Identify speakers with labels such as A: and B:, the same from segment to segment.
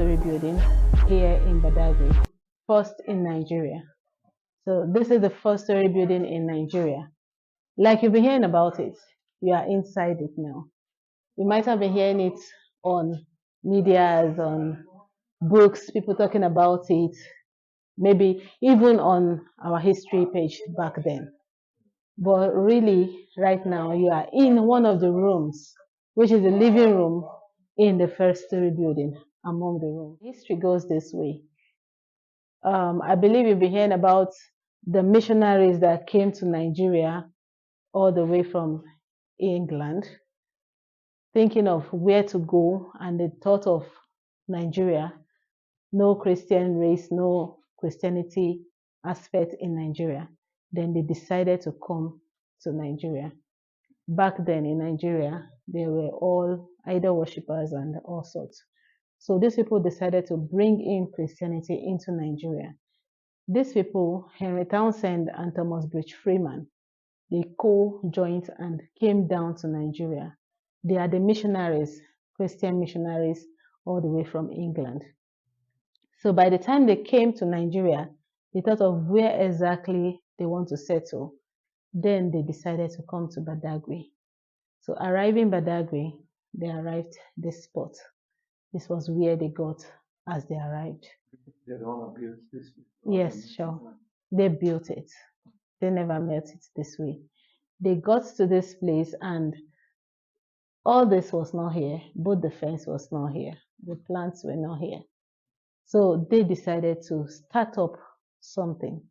A: four-story building here in Badagry, first in Nigeria. So this is the four-story building in Nigeria. Like you've been hearing about it, you are inside it now. You might have been hearing it on medias, on books, people talking about it, maybe even on our history page back then. But really, right now, you are in one of the rooms, which is the living room in the first-story building among the rooms. History goes this way. I believe you've been hearing about the missionaries that came to Nigeria all the way from England, thinking of where to go, and the thought of Nigeria, no Christian race, no Christianity aspect in Nigeria. Then they decided to come to Nigeria. Back then in Nigeria, they were all idol worshippers and all sorts. So these people decided to bring in Christianity into Nigeria. These people, Henry Townsend and Thomas Bridge Freeman, they co-joined and came down to Nigeria. They are the missionaries, Christian missionaries, all the way from England. So by the time they came to Nigeria, they thought of where exactly they want to settle. Then they decided to come to Badagry. So arriving Badagry, they arrived this spot. This was where they got as they arrived.
B: They don't build this.
A: Yes, sure. They built it. They never met it this way. They got to this place and all this was not here. Both the fence was not here. The plants were not here. So they decided to start up something,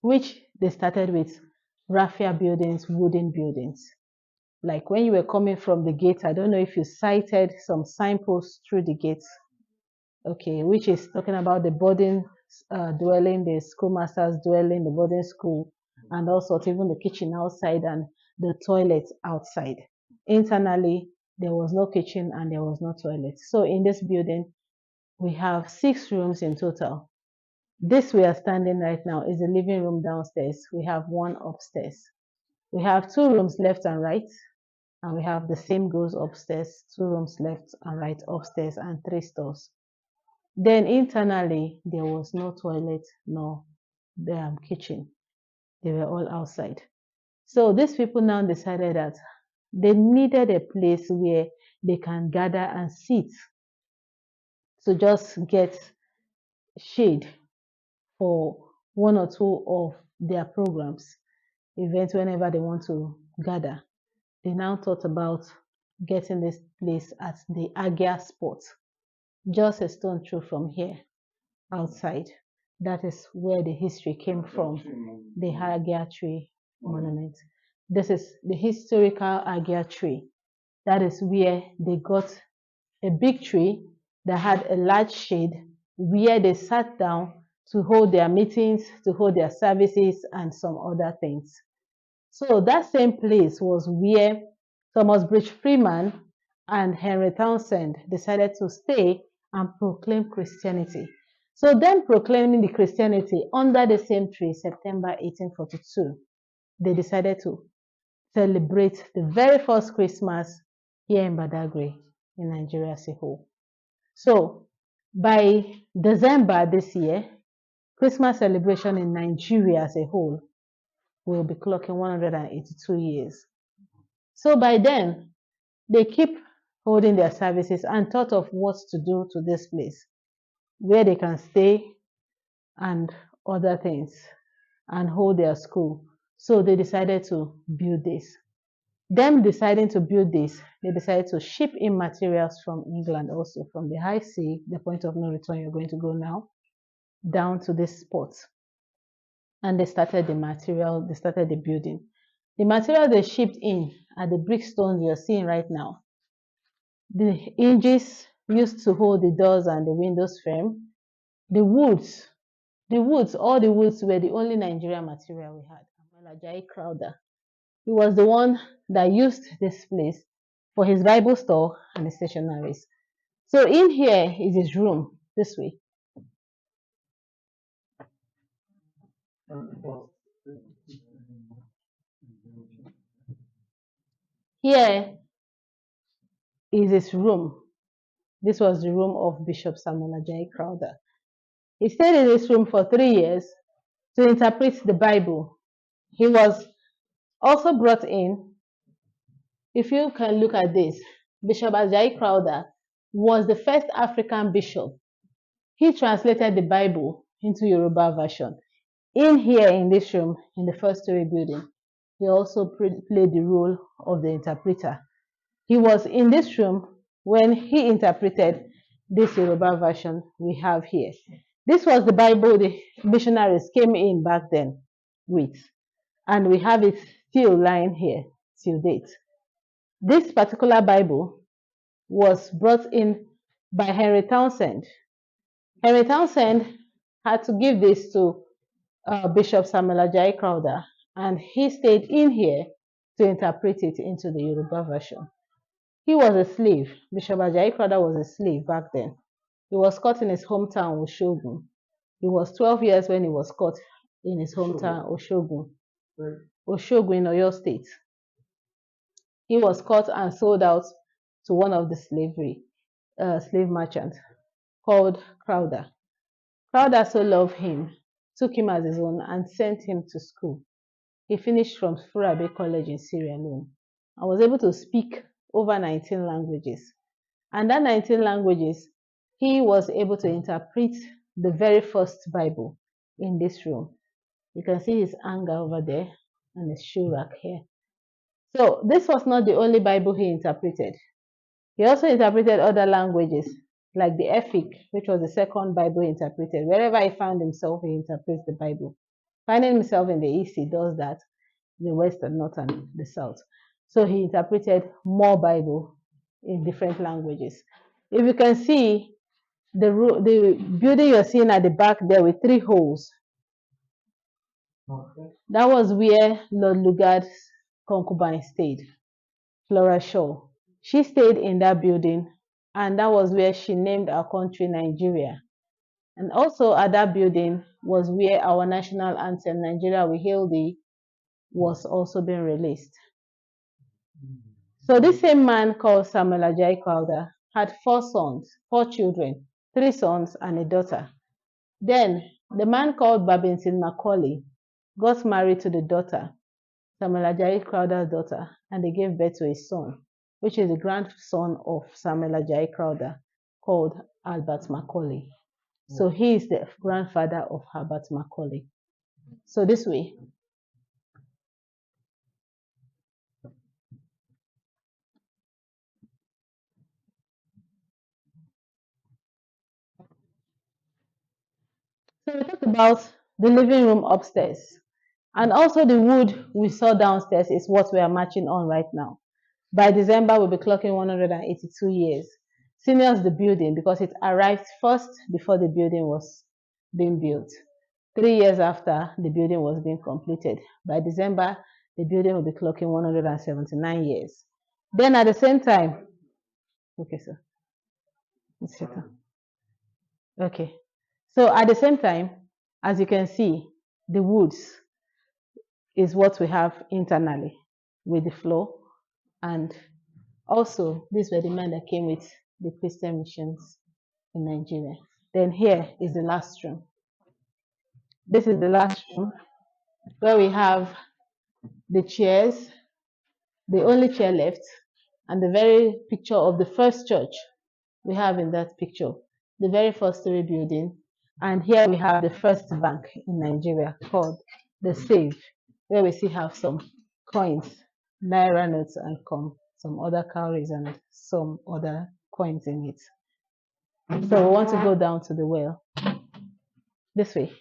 A: which they started with raffia buildings, wooden buildings. Like when you were coming from the gate, I don't know if you sighted some signposts through the gates, okay, which is talking about the boarding dwelling, the schoolmaster's dwelling, the boarding school, and also even the kitchen outside and the toilet outside. Internally, there was no kitchen and there was no toilet. So in this building, we have 6 rooms in total. This we are standing right now is the living room downstairs. We have 1 upstairs. We have 2 rooms left and right, and we have the same goes upstairs, 2 rooms left and right upstairs, and 3 stores. Then internally, there was no toilet, no kitchen. They were all outside. So these people now decided that they needed a place where they can gather and sit to just get shade for 1 or 2 of their programs, events, whenever they want to gather. They now thought about getting this place at the Agia spot, just a stone throw from here, outside. That is where the history came from, the Agia tree monument. This is the historical Agia tree. That is where they got a big tree that had a large shade where they sat down to hold their meetings, to hold their services, and some other things. So that same place was where Thomas Bridge Freeman and Henry Townsend decided to stay and proclaim Christianity. So then proclaiming the Christianity under the same tree, September 1842, they decided to celebrate the very first Christmas here in Badagry, in Nigeria as a whole. So by December this year, Christmas celebration in Nigeria as a whole will be clocking 182 years. So by then, they keep holding their services and thought of what to do to this place, where they can stay and other things, and hold their school. So they decided to build this. Them deciding to build this, they decided to ship in materials from England, also from the high sea, the point of no return you're going to go now, down to this spot. And they started the material, they started the building. The material they shipped in are the brick stones you're seeing right now. The hinges used to hold the doors and the windows frame. The woods, all the woods were the only Nigerian material we had. Samuel Ajayi Crowther. He was the one that used this place for his Bible store and the stationaries. So in here is his room, this way. Here is his room. This was the room of Bishop Samuel Ajayi Crowther. He stayed in this room for 3 years to interpret the Bible. He was also brought in. If you can look at this, Bishop Ajayi Crowther was the first African bishop. He translated the Bible into Yoruba version. In here in this room, in the first story building, he also played the role of the interpreter. He was in this room when he interpreted this Yoruba version we have here. This was the Bible the missionaries came in back then with, and we have it still lying here till date. This particular Bible was brought in by Henry Townsend. Henry Townsend had to give this to Bishop Samuel Ajayi Crowther, and he stayed in here to interpret it into the Yoruba version. He was a slave. Bishop Ajayi Crowther was a slave back then. He was caught in his hometown, Oshogun. He was 12 years when he was caught in his hometown, Oshogun. Oshogun in Oyo State. He was caught and sold out to one of the slave merchants called Crowther. Crowther so loved him, took him as his own, and sent him to school. He finished from Furabe College in Sierra Leone and was able to speak over 19 languages. And that 19 languages, he was able to interpret the very first Bible in this room. You can see his anger over there and his shoe rack here. So this was not the only Bible he interpreted. He also interpreted other languages, like the Efik, which was the second Bible he interpreted. Wherever he found himself, he interprets the Bible. Finding himself in the East, he does that, the West and North and the South. So he interpreted more Bible in different languages. If you can see, the building you're seeing at the back there with 3 holes, that was where Lord Lugard's concubine stayed, Flora Shaw. She stayed in that building, and that was where she named our country Nigeria. And also at that building was where our national anthem, Nigeria We Hail Thee, was also being released. So this same man called Samuel Ajayi Crowther had 4 sons, 4 children, 3 sons and a daughter. Then the man called Babington Macaulay got married to the daughter, Samuel Ajayi Crowther's daughter, and they gave birth to a son, which is the grandson of Samuel Ajayi Crowther, called Albert Macaulay. So he is the grandfather of Albert Macaulay. So this way. So we talked about the living room upstairs. And also the wood we saw downstairs is what we are marching on right now. By December, we'll be clocking 182 years. Seniors the building because it arrived first before the building was being built. 3 years after the building was being completed. By December, the building will be clocking 179 years. Then at the same time, okay, sir. Okay. So at the same time, as you can see, the woods is what we have internally with the floor. And also, these were the men that came with the Christian missions in Nigeria. Then here is the last room. This is the last room where we have the chairs, the only chair left, and the very picture of the first church we have in that picture, the very first story building. And here we have the first bank in Nigeria called the Save, where we still have some coins, naira notes, and some other cowries and some other coins in it. So we want to go down to the well this way.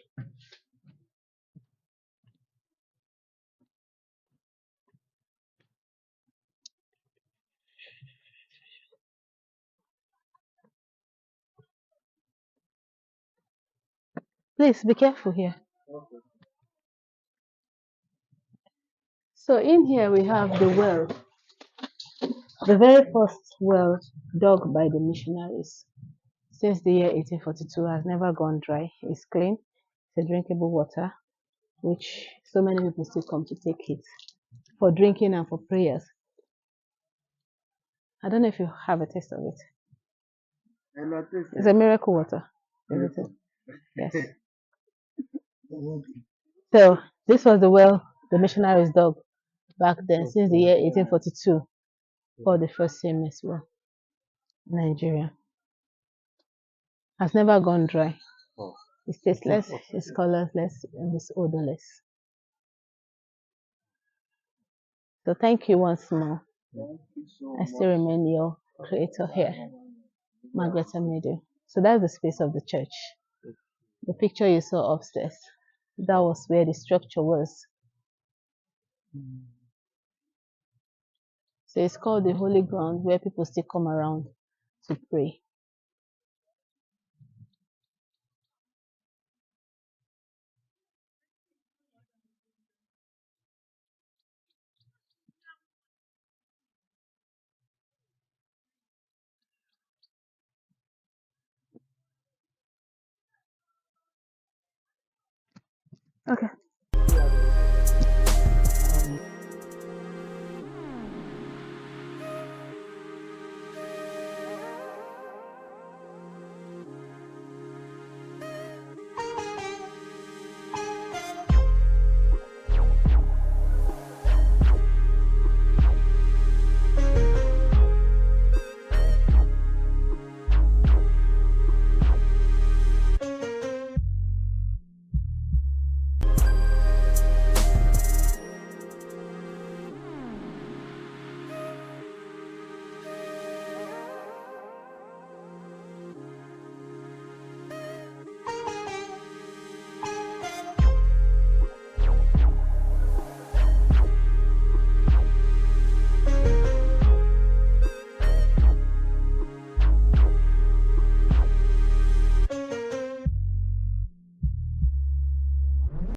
A: Please be careful here. So in here we have the well, the very first well dug by the missionaries since the year 1842 has never gone dry. It's clean, it's a drinkable water, which so many people still come to take it for drinking and for prayers. I don't know if you have a taste of it. It's a miracle water. Yes. So this was the well the missionaries dug back then, since the year 1842, for the first CMS well in Nigeria. Has never gone dry. It's tasteless, it's colorless, and it's odorless. So thank you once more. I still remain your creator here, Margaret Amedu. So that's the space of the church. The picture you saw upstairs, that was where the structure was. So it's called the Holy Ground, where people still come around to pray. Okay.